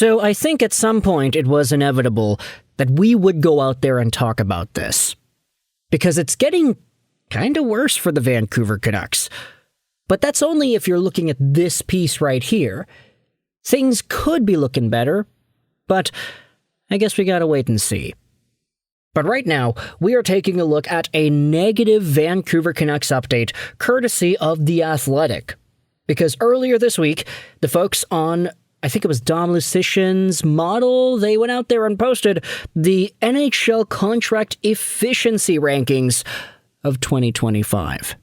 So I think at some point it was inevitable that we would go out there and talk about this. Because it's getting kind of worse for the Vancouver Canucks. But that's only if you're looking at this piece right here. Things could be looking better, but I guess we gotta wait and see. But right now, we are taking a look at a negative Vancouver Canucks update, courtesy of The Athletic. Because earlier this week, the folks on, I think it was Dom Lucian's model, they went out there and posted the NHL Contract Efficiency rankings of 2025.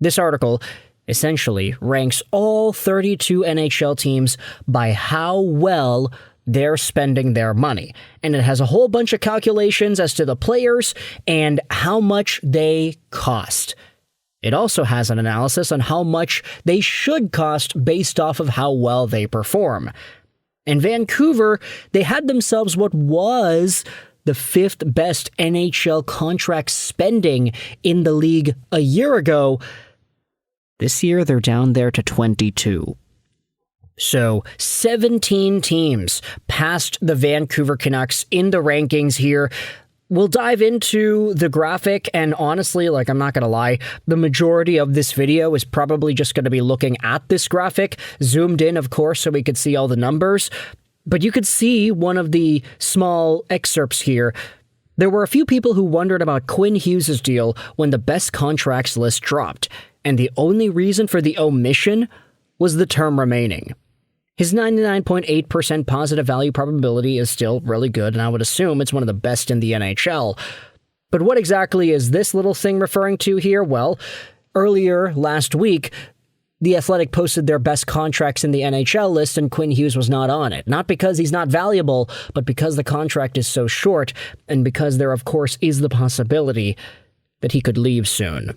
This article essentially ranks all 32 NHL teams by how well they're spending their money. And it has a whole bunch of calculations as to the players and how much they cost. It also has an analysis on how much they should cost based off of how well they perform. In Vancouver, they had themselves what was the 5th best NHL contract spending in the league a year ago. This year, they're down there to 22. So 17 teams passed the Vancouver Canucks in the rankings here. We'll dive into the graphic, and honestly, I'm not going to lie, the majority of this video is probably just going to be looking at this graphic, zoomed in, of course, so we could see all the numbers. But you could see one of the small excerpts here. There were a few people who wondered about Quinn Hughes' deal when the best contracts list dropped, and the only reason for the omission was the term remaining. His 99.8% positive value probability is still really good, and I would assume it's one of the best in the NHL. But what exactly is this little thing referring to here? Well, earlier last week, The Athletic posted their best contracts in the NHL list, and Quinn Hughes was not on it. Not because he's not valuable, but because the contract is so short, and because there, of course, is the possibility that he could leave soon.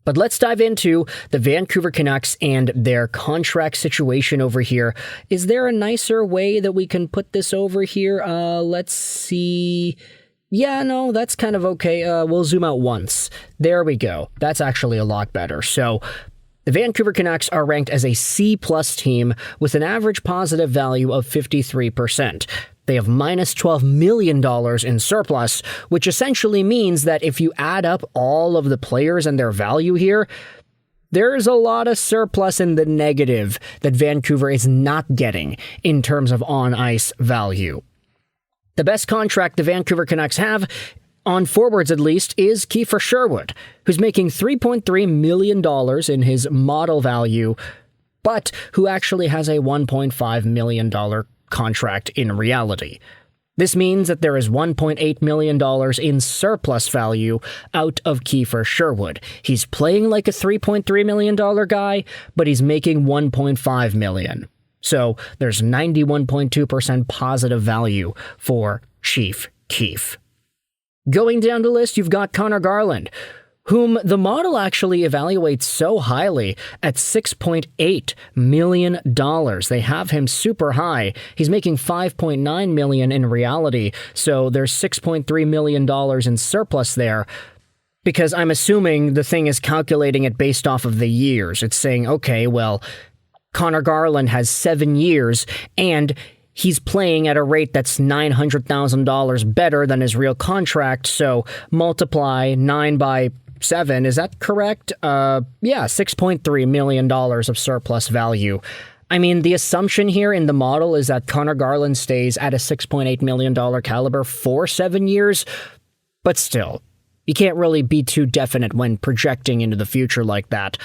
But let's dive into the Vancouver Canucks and their contract situation over here. Is there a nicer way that we can put this over here? Let's see. Yeah, no, that's kind of okay. We'll zoom out once. There we go. That's actually a lot better. So the Vancouver Canucks are ranked as a C-plus team with an average positive value of 53%. They have minus $12 million in surplus, which essentially means that if you add up all of the players and their value here, there's a lot of surplus in the negative that Vancouver is not getting in terms of on-ice value. The best contract the Vancouver Canucks have, on forwards at least, is Kiefer Sherwood, who's making $3.3 million in his model value, but who actually has a $1.5 million contract in reality. This means that there is $1.8 million in surplus value out of Kiefer Sherwood. He's playing like a $3.3 million guy, but he's making $1.5 million. So there's 91.2% positive value for Chief Keef. Going down the list, you've got Connor Garland, whom the model actually evaluates so highly at $6.8 million. They have him super high. He's making $5.9 million in reality, so there's $6.3 million in surplus there, because I'm assuming the thing is calculating it based off of the years. It's saying, okay, well, Connor Garland has 7 years, and he's playing at a rate that's $900,000 better than his real contract, so multiply 9 by 7, is that correct? $6.3 million of surplus value. I mean, the assumption here in the model is that Connor Garland stays at a $6.8 million caliber for 7 years, but still, you can't really be too definite when projecting into the future like that.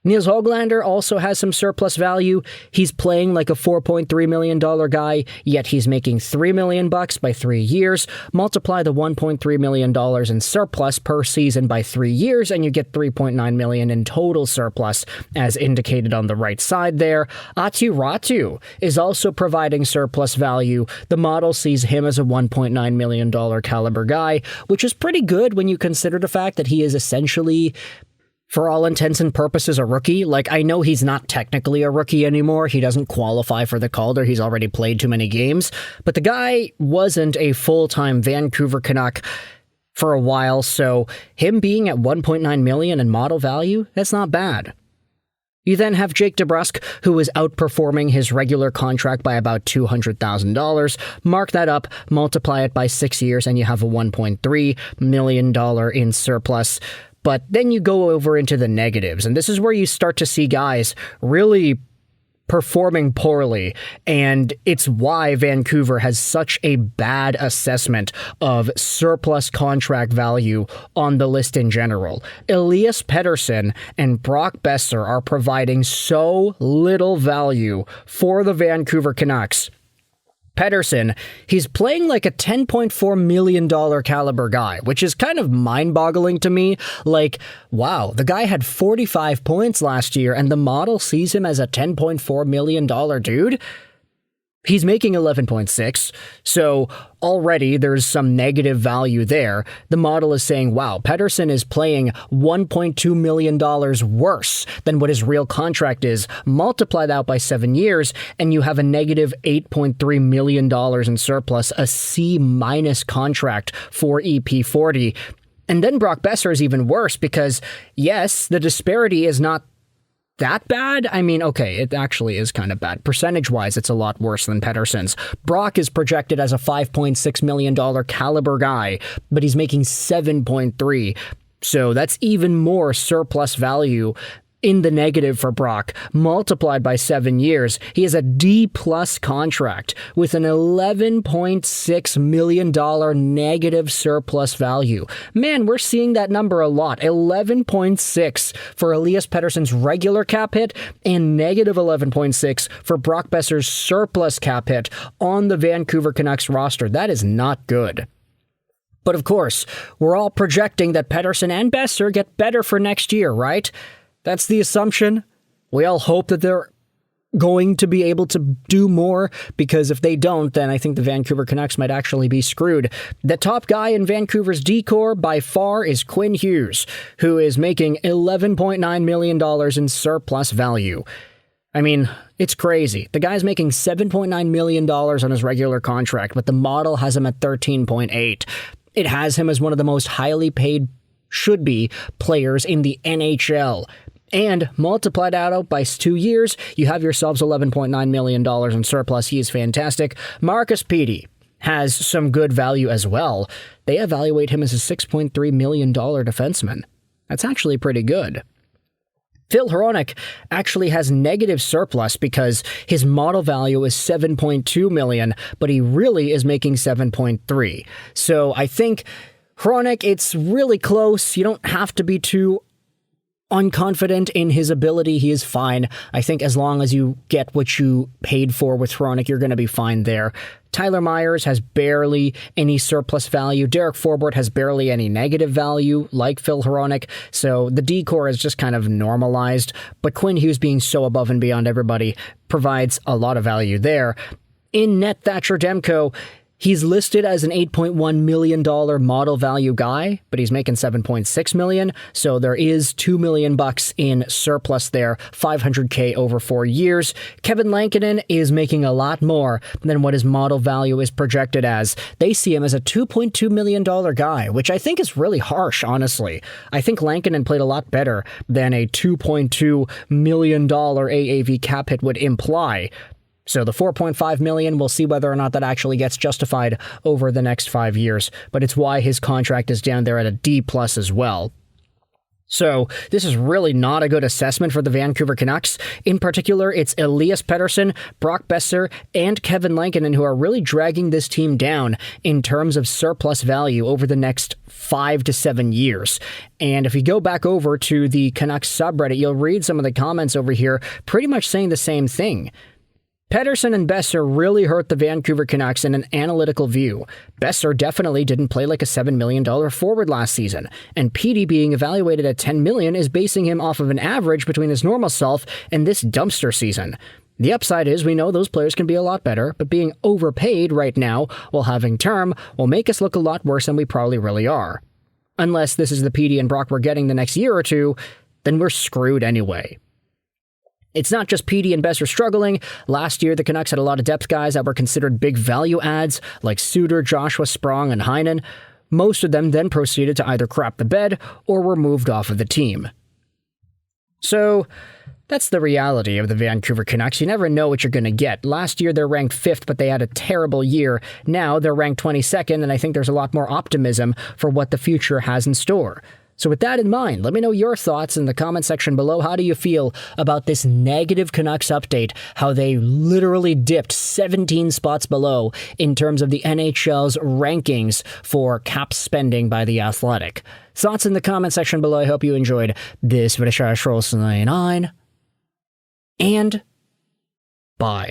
Nils Höglander also has some surplus value. He's playing like a $4.3 million guy, yet he's making $3 million by 3 years. Multiply the $1.3 million in surplus per season by 3 years, and you get $3.9 million in total surplus, as indicated on the right side there. Aatu Räty is also providing surplus value. The model sees him as a $1.9 million caliber guy, which is pretty good when you consider the fact that he is essentially, for all intents and purposes, a rookie. I know he's not technically a rookie anymore. He doesn't qualify for the Calder. He's already played too many games. But the guy wasn't a full-time Vancouver Canuck for a while, so him being at $1.9 million in model value, that's not bad. You then have Jake DeBrusk, who is outperforming his regular contract by about $200,000. Mark that up, multiply it by 6 years, and you have a $1.3 million in surplus. But then you go over into the negatives, and this is where you start to see guys really performing poorly, and it's why Vancouver has such a bad assessment of surplus contract value on the list in general. Elias Pettersson and Brock Boeser are providing so little value for the Vancouver Canucks. Pettersson, he's playing like a $10.4 million caliber guy, which is kind of mind-boggling to me. Like, wow, the guy had 45 points last year, and the model sees him as a $10.4 million dude? He's making 11.6, so already there's some negative value there. The model is saying, wow, Pettersson is playing $1.2 million worse than what his real contract is. Multiply that by 7 years, and you have a negative $8.3 million in surplus, a C- contract for EP40. And then Brock Boeser is even worse because, yes, the disparity is not that bad? I mean, okay, it actually is kind of bad. Percentage-wise, it's a lot worse than Pettersson's. Brock is projected as a $5.6 million caliber guy, but he's making 7.3. So that's even more surplus value in the negative for Brock. Multiplied by 7 years, he has a D-plus contract with an $11.6 million negative surplus value. Man, we're seeing that number a lot. 11.6 for Elias Pettersson's regular cap hit and negative 11.6 for Brock Boeser's surplus cap hit on the Vancouver Canucks roster. That is not good. But of course, we're all projecting that Pettersson and Boeser get better for next year, right? That's the assumption. We all hope that they're going to be able to do more, because if they don't, then I think the Vancouver Canucks might actually be screwed. The top guy in Vancouver's D-core by far is Quinn Hughes, who is making $11.9 million in surplus value. I mean, it's crazy. The guy's making $7.9 million on his regular contract, but the model has him at 13.8. It has him as one of the most highly paid should-be players in the NHL. And multiply that out by 2 years, you have yourselves $11.9 million in surplus. He is fantastic. Marcus Petey has some good value as well. They evaluate him as a $6.3 million defenseman. That's actually pretty good. Phil Hronek actually has negative surplus because his model value is $7.2 million, but he really is making $7.3. So I think Hronek, it's really close. You don't have to be too unconfident in his ability. He is fine. I think as long as you get what you paid for with Hronek, you're going to be fine there. Tyler Myers has barely any surplus value. Derek Forbort has barely any negative value, like Phil Hronek. So the D-core is just kind of normalized. But Quinn Hughes being so above and beyond everybody provides a lot of value there. In net, Thatcher Demko, he's listed as an $8.1 million model value guy, but he's making $7.6 million, so there is $2 million in surplus there, $500K over 4 years. Kevin Lankinen is making a lot more than what his model value is projected as. They see him as a $2.2 million guy, which I think is really harsh, honestly. I think Lankinen played a lot better than a $2.2 million AAV cap hit would imply. So the $4.5 million, we'll see whether or not that actually gets justified over the next 5 years, but it's why his contract is down there at a D+ as well. So this is really not a good assessment for the Vancouver Canucks. In particular, it's Elias Pettersson, Brock Boeser, and Kevin Lankinen who are really dragging this team down in terms of surplus value over the next 5 to 7 years. And if you go back over to the Canucks subreddit, you'll read some of the comments over here pretty much saying the same thing. Pettersson and Boeser really hurt the Vancouver Canucks in an analytical view. Boeser definitely didn't play like a $7 million forward last season, and Petey being evaluated at $10 million is basing him off of an average between his normal self and this dumpster season. The upside is we know those players can be a lot better, but being overpaid right now while having term will make us look a lot worse than we probably really are. Unless this is the Petey and Brock we're getting the next year or two, then we're screwed anyway. It's not just Petey and Boeser struggling. Last year, the Canucks had a lot of depth guys that were considered big value adds, like Suter, Joshua Sprong, and Heinen. Most of them then proceeded to either crap the bed or were moved off of the team. So, that's the reality of the Vancouver Canucks. You never know what you're going to get. Last year, they're ranked 5th, but they had a terrible year. Now, they're ranked 22nd, and I think there's a lot more optimism for what the future has in store. So with that in mind, let me know your thoughts in the comment section below. How do you feel about this negative Canucks update? How they literally dipped 17 spots below in terms of the NHL's rankings for cap spending by the Athletic. Thoughts in the comment section below. I hope you enjoyed this video. And bye.